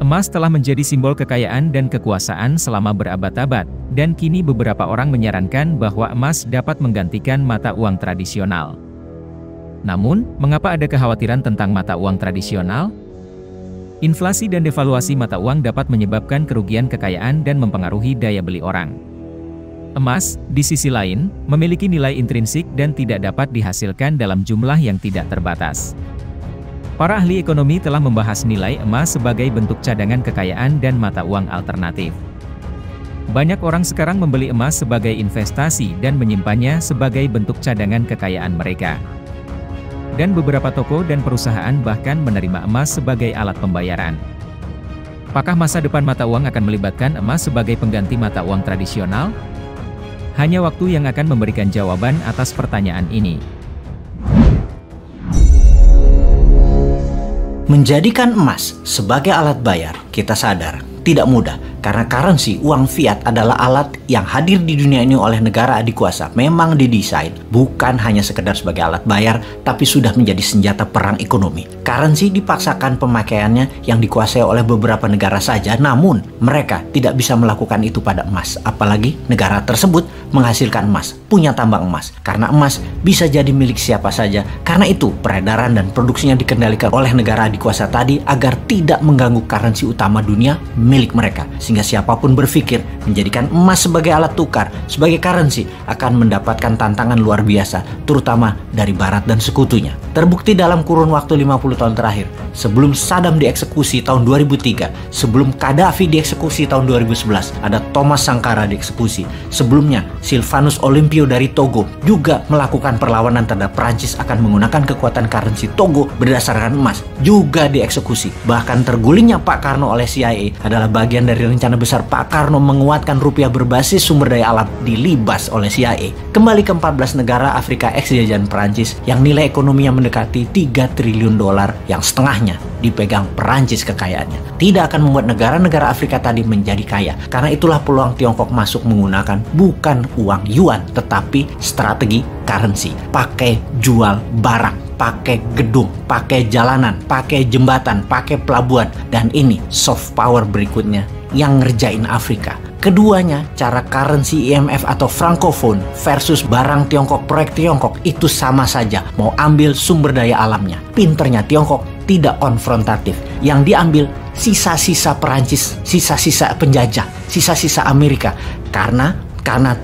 Emas telah menjadi simbol kekayaan dan kekuasaan selama berabad-abad, dan kini beberapa orang menyarankan bahwa emas dapat menggantikan mata uang tradisional. Namun, mengapa ada kekhawatiran tentang mata uang tradisional? Inflasi dan devaluasi mata uang dapat menyebabkan kerugian kekayaan dan mempengaruhi daya beli orang. Emas, di sisi lain, memiliki nilai intrinsik dan tidak dapat dihasilkan dalam jumlah yang tidak terbatas. Para ahli ekonomi telah membahas nilai emas sebagai bentuk cadangan kekayaan dan mata uang alternatif. Banyak orang sekarang membeli emas sebagai investasi dan menyimpannya sebagai bentuk cadangan kekayaan mereka. Dan beberapa toko dan perusahaan bahkan menerima emas sebagai alat pembayaran. Apakah masa depan mata uang akan melibatkan emas sebagai pengganti mata uang tradisional? Hanya waktu yang akan memberikan jawaban atas pertanyaan ini. Menjadikan emas sebagai alat bayar, kita sadar, tidak mudah. Karena currency, uang fiat adalah alat yang hadir di dunia ini oleh negara adikuasa. Memang didesain bukan hanya sekedar sebagai alat bayar, tapi sudah menjadi senjata perang ekonomi. Currency dipaksakan pemakaiannya yang dikuasai oleh beberapa negara saja, namun mereka tidak bisa melakukan itu pada emas. Apalagi negara tersebut menghasilkan emas, punya tambang emas. Karena emas bisa jadi milik siapa saja. Karena itu peredaran dan produksinya dikendalikan oleh negara adikuasa tadi agar tidak mengganggu currency utama dunia milik mereka. Sehingga siapapun berpikir menjadikan emas sebagai alat tukar, sebagai currency, akan mendapatkan tantangan luar biasa, terutama dari Barat dan sekutunya. Terbukti dalam kurun waktu 50 tahun terakhir, sebelum Saddam dieksekusi tahun 2003, sebelum Gaddafi dieksekusi tahun 2011, ada Thomas Sankara dieksekusi. Sebelumnya, Sylvanus Olympio dari Togo juga melakukan perlawanan terhadap Prancis akan menggunakan kekuatan currency Togo berdasarkan emas, juga dieksekusi. Bahkan tergulingnya Pak Karno oleh CIA adalah bagian dari rencana besar Pak Karno menguatkan rupiah berbasis sumber daya alam dilibas oleh CIA. Kembali ke 14 negara Afrika ex-jajahan Perancis yang nilai ekonominya mendekati 3 triliun dolar, yang setengahnya dipegang Perancis kekayaannya. Tidak akan membuat negara-negara Afrika tadi menjadi kaya. Karena itulah peluang Tiongkok masuk menggunakan bukan uang yuan, tetapi strategi currency. Pakai jual barang, pakai gedung, pakai jalanan, pakai jembatan, pakai pelabuhan. Dan ini soft power berikutnya yang ngerjain Afrika. Keduanya, cara currency IMF atau francophone versus barang Tiongkok, proyek Tiongkok, itu sama saja. Mau ambil sumber daya alamnya. Pinternya Tiongkok tidak konfrontatif. Yang diambil sisa-sisa Perancis, sisa-sisa penjajah, sisa-sisa Amerika. Karena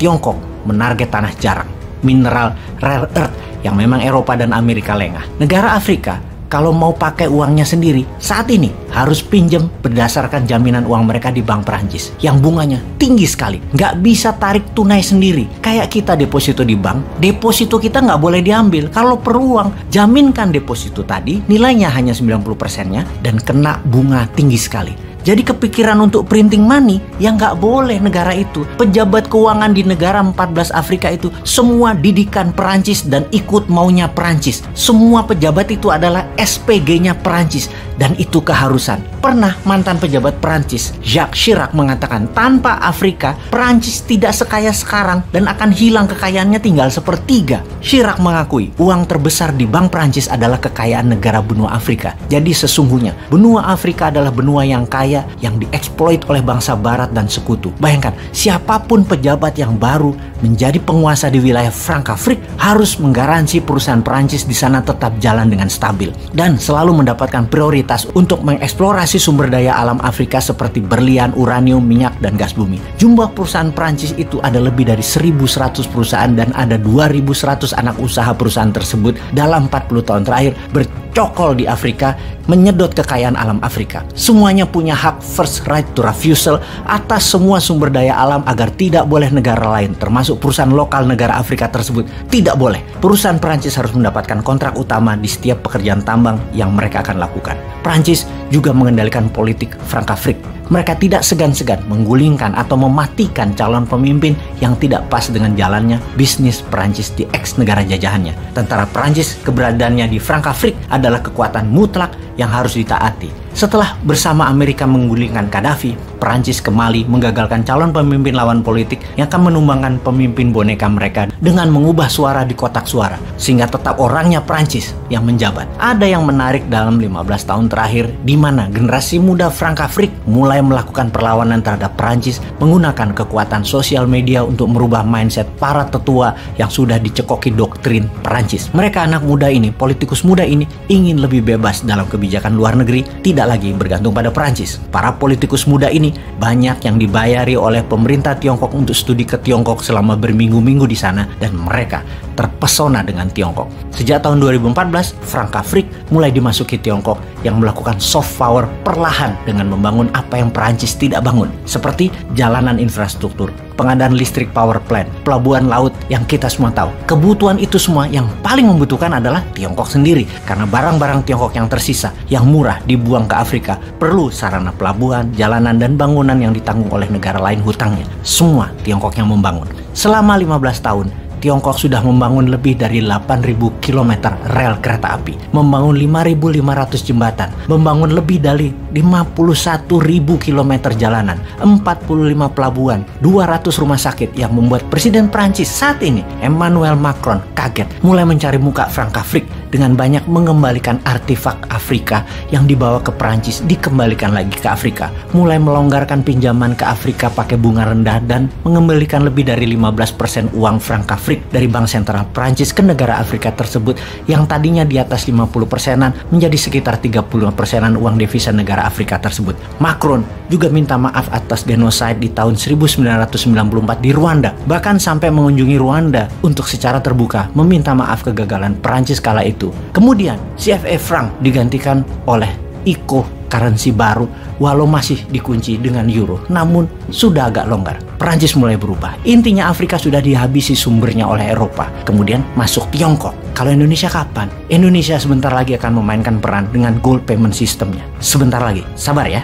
Tiongkok menarget tanah jarang, mineral rare earth yang memang Eropa dan Amerika lengah. Negara Afrika kalau mau pakai uangnya sendiri, saat ini harus pinjam berdasarkan jaminan uang mereka di bank Perancis yang bunganya tinggi sekali. Nggak bisa tarik tunai sendiri. Kayak kita deposito di bank, deposito kita nggak boleh diambil. Kalau perlu uang, jaminkan deposito tadi, nilainya hanya 90%-nya dan kena bunga tinggi sekali. Jadi kepikiran untuk printing money yang nggak boleh negara itu. Pejabat keuangan di negara 14 Afrika itu semua didikan Perancis dan ikut maunya Perancis. Semua pejabat itu adalah SPG-nya Perancis dan itu keharusan. Pernah mantan pejabat Perancis, Jacques Chirac, mengatakan tanpa Afrika, Perancis tidak sekaya sekarang dan akan hilang kekayaannya tinggal sepertiga. Chirac mengakui uang terbesar di bank Perancis adalah kekayaan negara benua Afrika. Jadi sesungguhnya benua Afrika adalah benua yang kaya yang dieksploit oleh bangsa Barat dan sekutu. Bayangkan, siapapun pejabat yang baru menjadi penguasa di wilayah Frankafrik harus menggaransi perusahaan Perancis di sana tetap jalan dengan stabil dan selalu mendapatkan prioritas untuk mengeksplorasi sumber daya alam Afrika seperti berlian, uranium, minyak, dan gas bumi. Jumlah perusahaan Perancis itu ada lebih dari 1.100 perusahaan dan ada 2.100 anak usaha perusahaan tersebut dalam 40 tahun terakhir bercokol di Afrika, menyedot kekayaan alam Afrika. Semuanya punya hak first right to refusal atas semua sumber daya alam agar tidak boleh negara lain, termasuk perusahaan lokal negara Afrika tersebut, tidak boleh. Perusahaan Perancis harus mendapatkan kontrak utama di setiap pekerjaan tambang yang mereka akan lakukan. Perancis juga mengendalikan politik Frankafrik. Mereka tidak segan-segan menggulingkan atau mematikan calon pemimpin yang tidak pas dengan jalannya bisnis Perancis di ex negara jajahannya. Tentara Perancis keberadaannya di Frankafrik adalah kekuatan mutlak yang harus ditaati. Setelah bersama Amerika menggulingkan Gaddafi, Prancis ke Mali menggagalkan calon pemimpin lawan politik yang akan menumbangkan pemimpin boneka mereka dengan mengubah suara di kotak suara, sehingga tetap orangnya Prancis yang menjabat. Ada yang menarik dalam 15 tahun terakhir, di mana generasi muda Frankafrik mulai melakukan perlawanan terhadap Prancis menggunakan kekuatan sosial media untuk merubah mindset para tetua yang sudah dicekoki doktrin Prancis. Mereka anak muda ini, politikus muda ini, ingin lebih bebas dalam kebijakan luar negeri, tidak lagi bergantung pada Prancis. Para politikus muda ini banyak yang dibayari oleh pemerintah Tiongkok untuk studi ke Tiongkok selama berminggu-minggu di sana, dan mereka terpesona dengan Tiongkok. Sejak tahun 2014, Frankafrik mulai dimasuki Tiongkok yang melakukan soft power perlahan dengan membangun apa yang Prancis tidak bangun, seperti jalanan infrastruktur, pengadaan listrik power plant, pelabuhan laut yang kita semua tahu. Kebutuhan itu semua yang paling membutuhkan adalah Tiongkok sendiri, karena barang-barang Tiongkok yang tersisa, yang murah dibuang ke Afrika, perlu sarana pelabuhan, jalanan, dan bangunan yang ditanggung oleh negara lain hutangnya. Semua Tiongkok yang membangun. Selama 15 tahun, Tiongkok sudah membangun lebih dari 8.000 km rel kereta api, membangun 5.500 jembatan, membangun lebih dari 51.000 km jalanan, 45 pelabuhan, 200 rumah sakit, yang membuat Presiden Prancis saat ini, Emmanuel Macron, kaget mulai mencari muka Frankafrik dengan banyak mengembalikan artefak Afrika yang dibawa ke Prancis, dikembalikan lagi ke Afrika, mulai melonggarkan pinjaman ke Afrika pakai bunga rendah, dan mengembalikan lebih dari 15% uang Frankafrik dari Bank Sentral Prancis ke negara Afrika tersebut yang tadinya di atas 50%-an menjadi sekitar 30%-an uang devisa negara Afrika tersebut. Macron juga minta maaf atas genosida di tahun 1994 di Rwanda, bahkan sampai mengunjungi Rwanda untuk secara terbuka meminta maaf kegagalan Prancis kala itu. Kemudian CFA franc digantikan oleh ICO, currency baru, walau masih dikunci dengan euro, namun sudah agak longgar. Prancis mulai berubah. Intinya Afrika sudah dihabisi sumbernya oleh Eropa. Kemudian masuk Tiongkok. Kalau Indonesia kapan? Indonesia sebentar lagi akan memainkan peran dengan gold payment systemnya. Sebentar lagi, sabar ya.